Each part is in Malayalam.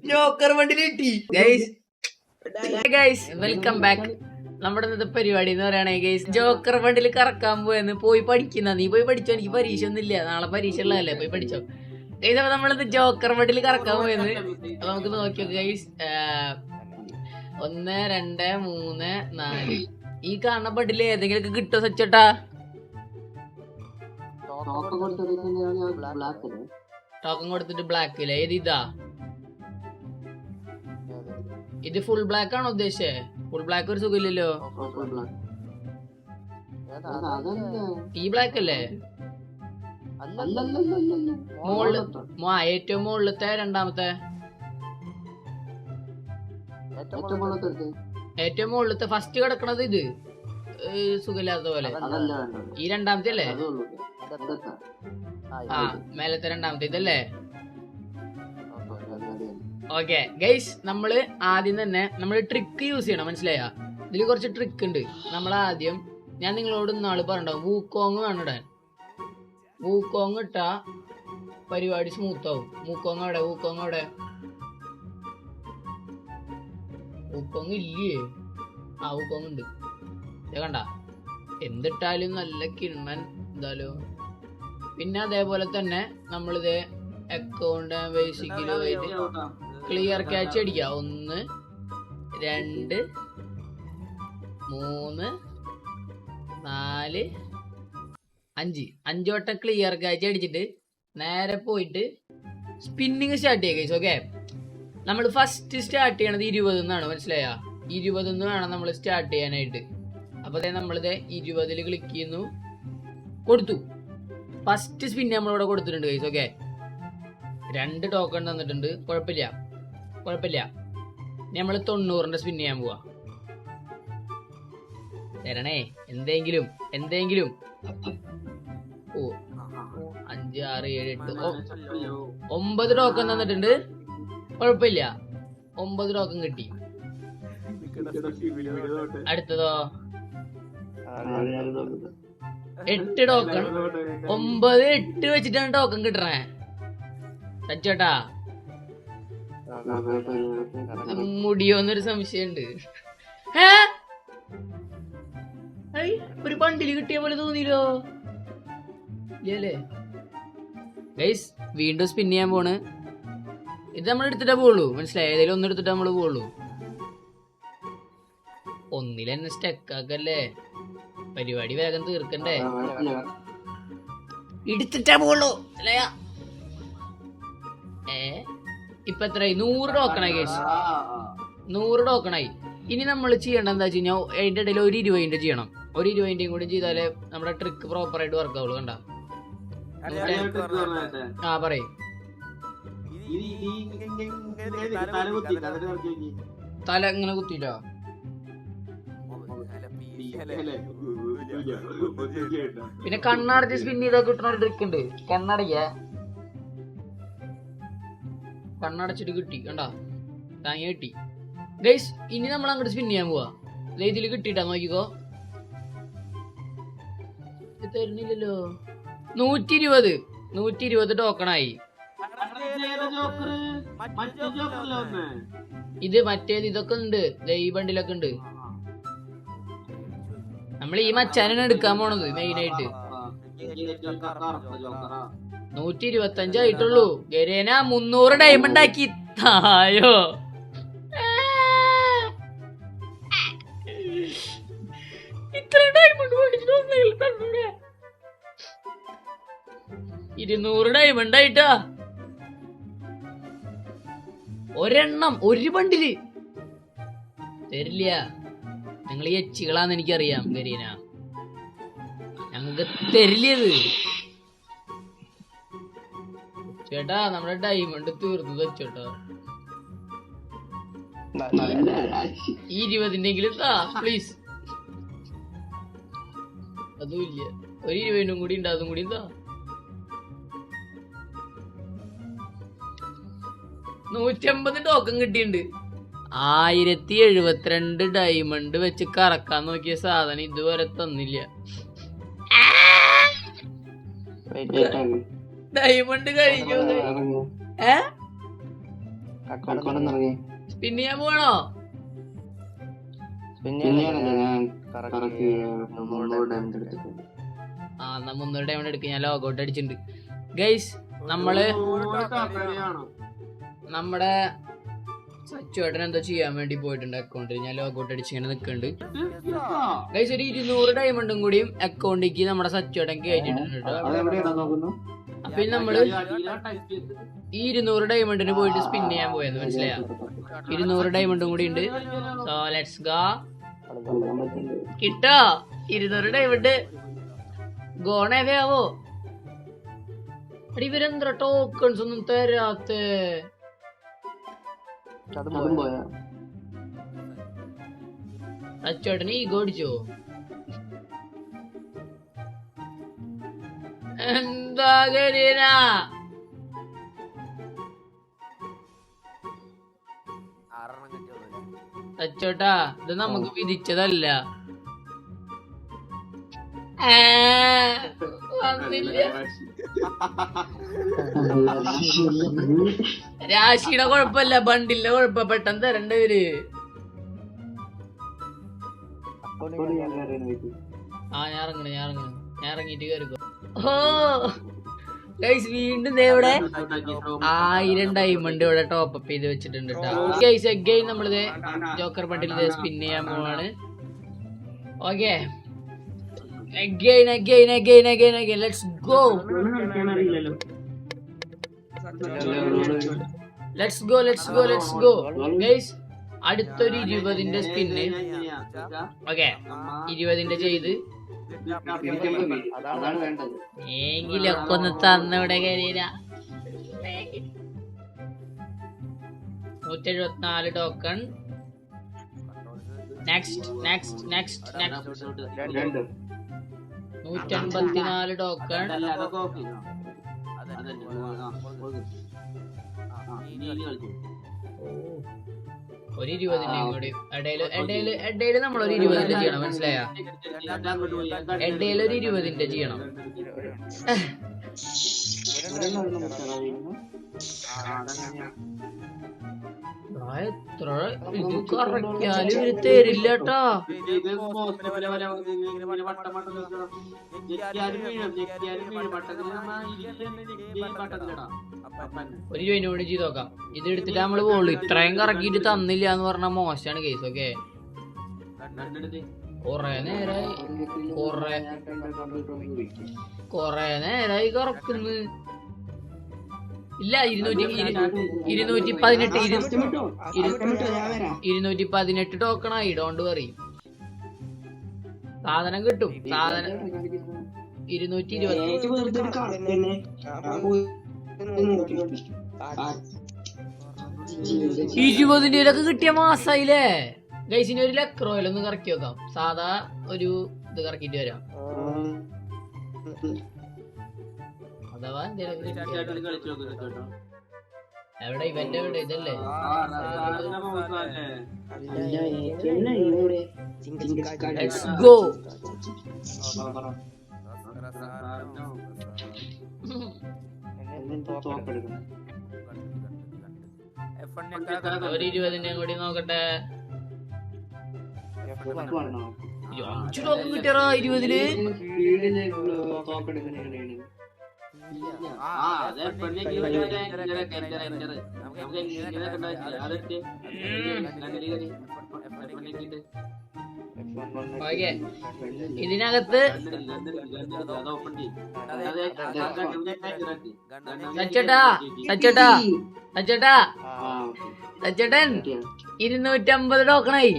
ജോക്കർ വണ്ടിയിൽ കിട്ടി. Guys welcome back. നമ്മുടെ ഇന്നത്തെ പരിപാടി എന്ന് പറയുകയാണെങ്കിൽ ഗൈസ് ജോക്കർ വണ്ടിയിൽ കറക്കാൻ പോയെന്ന് പോയി പഠിക്കുന്ന. നീ പോയി പഠിച്ചോ, എനിക്ക് പരീക്ഷ ഒന്നും ഇല്ല, നാളെ പരീക്ഷ ഉള്ളതല്ലേ, പോയി പഠിച്ചോ ഗൈസ്. അപ്പൊ നമ്മളിത് ജോക്കർ വണ്ടിയിൽ കറക്കാൻ പോയെന്ന്. അപ്പൊ നമുക്ക് നോക്കിയോ ഗൈസ്, 1 2 3 4 ഈ കാണുന്ന ബഡിൽ ഏതെങ്കിലും ഒക്കെ കിട്ടോ സച്ചോട്ടാ? ടോക്കൺ കൊടുത്തിട്ട് ബ്ലാക്ക് ഇല്ല. ഏത് ഇതാ? ഇത് ഫുൾ ബ്ലാക്ക് ആണോ ഉദ്ദേശിച്ചേ? ഫുൾ ബ്ലാക്ക് ഒരു സുഖമില്ലല്ലോ. ഈ ബ്ലാക്ക് അല്ലേ? ഏറ്റവും മുകളിലത്തെ രണ്ടാമത്തെ, ഏറ്റവും മുകളിലത്തെ ഫസ്റ്റ് കിടക്കണത് ഇത് സുഖമില്ലാത്ത പോലെ. ഈ രണ്ടാമത്തെ അല്ലേ? ആ മേലത്തെ രണ്ടാമത്തെ ഇതല്ലേ? ഓക്കെ ഗൈസ്, നമ്മള് ആദ്യം തന്നെ നമ്മള് ട്രിക്ക് യൂസ് ചെയ്യണം, മനസ്സിലായ? ഇതിൽ കുറച്ച് ട്രിക്ക് ഉണ്ട്. നമ്മൾ ആദ്യം, ഞാൻ നിങ്ങളോട് ഇന്നാള് പറഞ്ഞിട്ടുണ്ടാവും, വൂക്കോങ് വേണം ഇടാൻ. വൂക്കോങ് ഇട്ടാ പരിപാടി സ്മൂത്ത് ആവും. വൂക്കോങ് അവിടെ, വൂക്കോങ് അവിടെ, വൂക്കോങ് ഇല്ലേ? ആ വൂക്കോങ് ഉണ്ട്. കണ്ട, എന്തിട്ടാലും നല്ല കിണ്ണൻ എന്തായാലും. പിന്നെ അതേപോലെ തന്നെ നമ്മളിത് അക്കൗണ്ട് ബേസിക്കലി ക്ലിയർ ക്യാച്ച് അടിക്കുക. 1 2 3 4 5 വട്ടം ക്ലിയർ ക്യാച്ച് അടിച്ചിട്ട് നേരെ പോയിട്ട് സ്പിന്നിങ് സ്റ്റാർട്ട് ചെയ്യുക. ഓക്കെ, നമ്മൾ ഫസ്റ്റ് സ്റ്റാർട്ട് ചെയ്യണത് 20 എന്നാണ്, മനസ്സിലായ? 20 വേണം നമ്മൾ സ്റ്റാർട്ട് ചെയ്യാനായിട്ട്. അപ്പൊ നമ്മളിത് 20 ക്ലിക്ക് ചെയ്യുന്നു, കൊടുത്തു. ഫസ്റ്റ് സ്പിൻ നമ്മളിവിടെ കൊടുത്തിട്ടുണ്ട് ഗൈസ്. ഓക്കെ, 2 ടോക്കൺ തന്നിട്ടുണ്ട്, കുഴപ്പമില്ല. നമ്മൾ 90ന്റെ സ്പിൻ ചെയ്യാൻ പോവാ. തരണേ എന്തെങ്കിലും. ഓ 5 6 7 8 9 ടോക്കൺ തന്നിട്ടുണ്ട്, കുഴപ്പമില്ല. 9 ടോക്കൺ കിട്ടി. അടുത്തതോ 8 ടോക്കൺ. 9 8 വെച്ചിട്ടാണ് ടോക്കൺ കിട്ടണേ സച്ചോട്ടാ. മുടിയോന്നൊരു സംശയമുണ്ട്. ഒരു ബണ്ടില് കിട്ടിയ പോലെ തോന്നിയില്ലോ ഇല്ലേ ഗൈസ്? വീണ്ടും സ്പിൻ ചെയ്യാൻ പോണ്. ഇത് നമ്മൾ എടുത്തിട്ടേ പോവുള്ളൂ, മനസ്സിലായി? ഏതെങ്കിലും ഒന്ന് എടുത്തിട്ട് നമ്മള് പോവുള്ളൂ. ഒന്നിലെന്നെ സ്റ്റക്കാക്കല്ലേ, പരിപാടി വേഗം തീർക്കണ്ടേ. എടുത്തിട്ടേ പോവുള്ളൂ. ഇപ്പൊ എത്രയായി? 100 ടോക്കണായി ഗൈസ്, 100 ടോക്കണായി. ഇനി നമ്മൾ ചെയ്യേണ്ട എന്താ വെച്ച് കഴിഞ്ഞാൽ അതിന്റെ ഇടയിൽ ഒരു 20 ചെയ്യണം. ഒരു 20 കൂടി ചെയ്താലേ നമ്മുടെ ട്രിക്ക് പ്രോപ്പർ ആയിട്ട് വർക്ക് ആവുള്ളൂ. കണ്ട? ആ പറയ്. തല ഇങ്ങനെ കുത്തിയില്ല. പിന്നെ കണ്ണടച്ച് സ്പിൻ ചെയ്താൽ കിട്ടുന്ന ഒരു ട്രിക്ക് ഉണ്ട്. കണ്ണടച്ചിട്ട് കിട്ടി, കണ്ടാ? താങ്ങി കിട്ടി ഗൈസ്. ഇനി നമ്മൾ അങ്ങോട്ട് സ്പിൻ ചെയ്യാൻ പോവാ. ഇതിൽ കിട്ടിട്ടാ, നോക്കിക്കോ. തരുന്നില്ലല്ലോ. 120 ടോക്കണായി. ഇത് മറ്റേത് ഇതൊക്കെ ഉണ്ട്, ഈ ബണ്ടിലൊക്കെ ഉണ്ട്. നമ്മൾ ഈ മച്ചാനാണ് എടുക്കാൻ പോണത് മെയിനായിട്ട്. 125 ആയിട്ടുള്ളൂ. ഗരേന 300 ഡയമണ്ട് ആക്കി തായോ. ഇത്ര ഡയമണ്ട് 200 ഡയമണ്ട് ആയിട്ടാ. ഒരെണ്ണം, ഒരു ബണ്ടില് തരില്ല. നിങ്ങൾ ഈ എച്ചികളാന്ന് എനിക്കറിയാം ഗരീന, ഞങ്ങൾക്ക് തരില്ലത് ചേട്ടാ. നമ്മുടെ ഡയമണ്ട് തീർന്നു വെച്ചോട്ടാ. 20 താ പ്ലീസ്. അതും ഇല്ല. ഒരു 20 കൂടി ഉണ്ട്, അതും കൂടി താ. 150 ടോക്കൺ കിട്ടിയിട്ടുണ്ട്. 1072 ഡയമണ്ട് വെച്ച് കറക്കാൻ നോക്കിയ സാധനം ഇതുവരെ തന്നില്ല. ഡയമണ്ട് കഴിഞ്ഞു. സ്പിൻ ചെയ്യാൻ പോകണോ? എന്നാ 300 ഡയമണ്ട് എടുക്കുക. ഞാൻ ലോഗൗട്ട് അടിച്ചിട്ടുണ്ട് ഗൈസ്. നമ്മുടെ സച്ചുവേട്ടൻ എന്തോ ചെയ്യാൻ വേണ്ടി പോയിട്ടുണ്ട് അക്കൗണ്ടിൽ. ഞാൻ ലോഗൗട്ട് അടിച്ച് ഇങ്ങനെ നിൽക്കുന്നുണ്ട് ഗൈസ്. ഒരു 200 ഡയമണ്ടും കൂടിയും അക്കൗണ്ടിലേക്ക് നമ്മുടെ സച്ചുവേട്ടൻ കയറ്റിട്ടുണ്ട് കേട്ടോ. അപ്പൊ നമ്മള് ഈ 200 ഡയമണ്ടിന് പോയിട്ട് സ്പിൻ ചെയ്യാൻ പോയെന്ന് മനസ്സിലായോ? 200 ഡയമണ്ടും കൂടി ഉണ്ട്. So let's go. കിട്ടോ 200 ഡയമണ്ട്? ഗോണേവോ ഇവരെന്താ ടോക്കൺസ് ഒന്നും തരാത്ത? അച്ചോട്ടന് ഈ ഗോടിച്ചോ? എന്താ കരീന? അച്ചോട്ടാ ഇത് നമുക്ക് വിധിച്ചതല്ല. രാശിയുടെ കൊഴപ്പല്ല, ബണ്ടിന്റെ കൊഴപ്പ. പെട്ടെന്ന് തരണ്ടവര്. ഞാൻ ഇറങ്ങിട്ട് കേറിക്കോ. ഓ ഗൈസ് വീണ്ടും ഇവിടെ 1000 ഡയമണ്ട് ഇവിടെ ടോപ്പ് ചെയ്ത് വെച്ചിട്ടുണ്ട് കേട്ടോ ഗൈസ്. അഗൈൻ നമ്മളിത് ജോക്കർ ബണ്ടിൽ സ്പിൻ ചെയ്യാൻ പോവാണ്. Okay again let's go guys. അടുത്തൊരു 20ന്റെ സ്പിന്ന്. ഓക്കെ 20ന്റെ ചെയ്ത് എങ്കിലൊക്കെ ഒന്ന് തന്നിവിടെ കരീന. 174 ടോക്കൺ. Next 154 token. ഒരു 20ന്റെ കൂടി ഇടയില് നമ്മളൊരു 20ന്റെ ചെയ്യണം മനസ്സിലായ? ഇടയിലൊരു 20ന്റെ ചെയ്യണം. എത്ര ഇത് കറക്കാലും ഇവര് തരില്ലട്ടാ. ഒരു ജോയിനോട് ചെയ്ത് നോക്കാം. ഇത് എടുത്തിട്ട് നമ്മള് പോളൂ. ഇത്രയും കറക്കിട്ട് തന്നില്ല എന്ന് പറഞ്ഞാൽ മോശമാണ് കേസ്. ഓക്കെ കൊറേ നേരായി കറക്കുന്നു. ഇല്ല 218 ടോക്കണായി. ഡോണ്ട് വറി, സാധനം കിട്ടും. സാധനം 220 കിട്ടിയ മാസായില്ലേ ഗൈസിന്? ഒരു ലക്രോയിലൊന്ന് കറക്കി വെക്കാം. സാധാ ഒരു ഇത് കറക്കിട്ട് വരാം. അഥവാ എവിടെ ഇവന്റെ എവിടെ? ഇതല്ലേ Let's go. ഒരു 20ന്റെ കൂടി നോക്കട്ടെ. 5 ടോക്കൺ കിട്ടിയറാ 20ല്. ഇതിനകത്ത് സച്ചേട്ടൻ 250 ടോക്കണായി.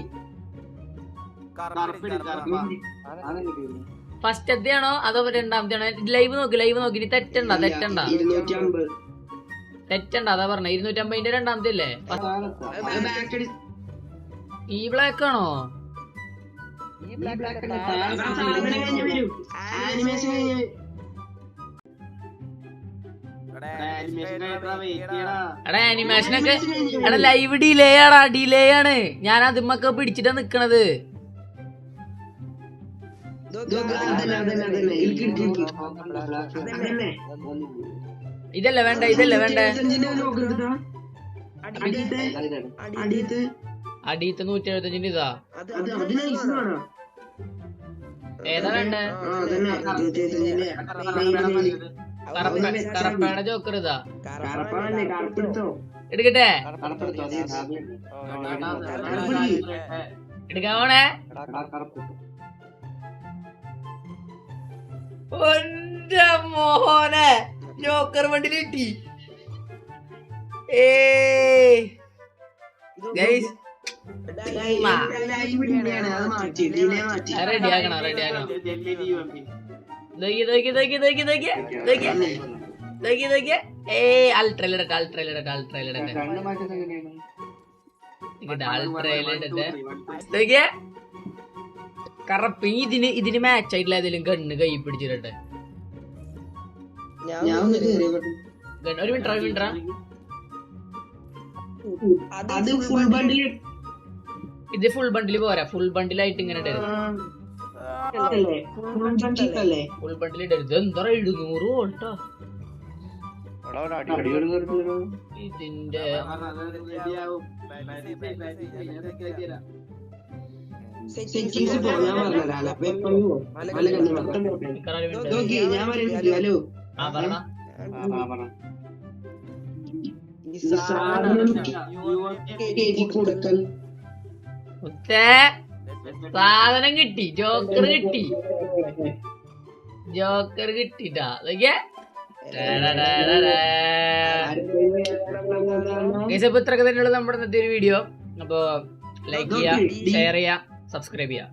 ഫസ്റ്റത്തെ ആണോ അതോ രണ്ടാമത്തെ ആണോ? ലൈവ് നോക്കി തെറ്റണ്ട. അതാ പറഞ്ഞ 250ന്റെ രണ്ടാമത്തെ അല്ലേ? ഈ ബ്ലാക്ക് ആണോ? എടാ ആനിമേഷനൊക്കെ എടാ ലൈവ് ഡിലേ ആണ്. ഞാൻ അതുമ്മൊക്കെ പിടിച്ചിട്ടാ നിക്കണത്. ഇതല്ല വേണ്ട അടിയത്തെ 175 ഇതാ. ഏതാ വേണ്ടേ? കറപ്പയുടെ ജോക്കർ ഇതാ. എടുക്കട്ടെ? എടുക്കാൻ പോണേ? ഒന്റെ മോനെ ജോക്കർ വണ്ടിയിൽ കിട്ടി. റെഡിയാക്കണം. കറപ്പ് ഇതിന് മാച്ച് ആയിട്ടുള്ള ഏതെങ്കിലും ഗണ്ണ് കൈ പിടിച്ചിട്ടെ. ഒരു മിനിറ്റ് ഇത് ഫുൾ ബണ്ടിൽ പോരാ. ഫുൾ ബണ്ടിലായിട്ട് ഇങ്ങനെ ഫുൾ ബണ്ടിൽ ഇടരുത്. എന്താ 200 വോൾട്ടോ ഇതിന്റെ. സാധനം കിട്ടി. ജോക്കർ കിട്ടിട്ടാ. ഇത്രയൊക്കെ തന്നെയുള്ള നമ്മുടെ ഇന്നത്തെ ഒരു വീഡിയോ. അപ്പൊ ലൈക്ക് ചെയ്യാ, ഷെയർ ചെയ്യാ, സബ്സ്ക്രൈബ് ചെയ്യാം.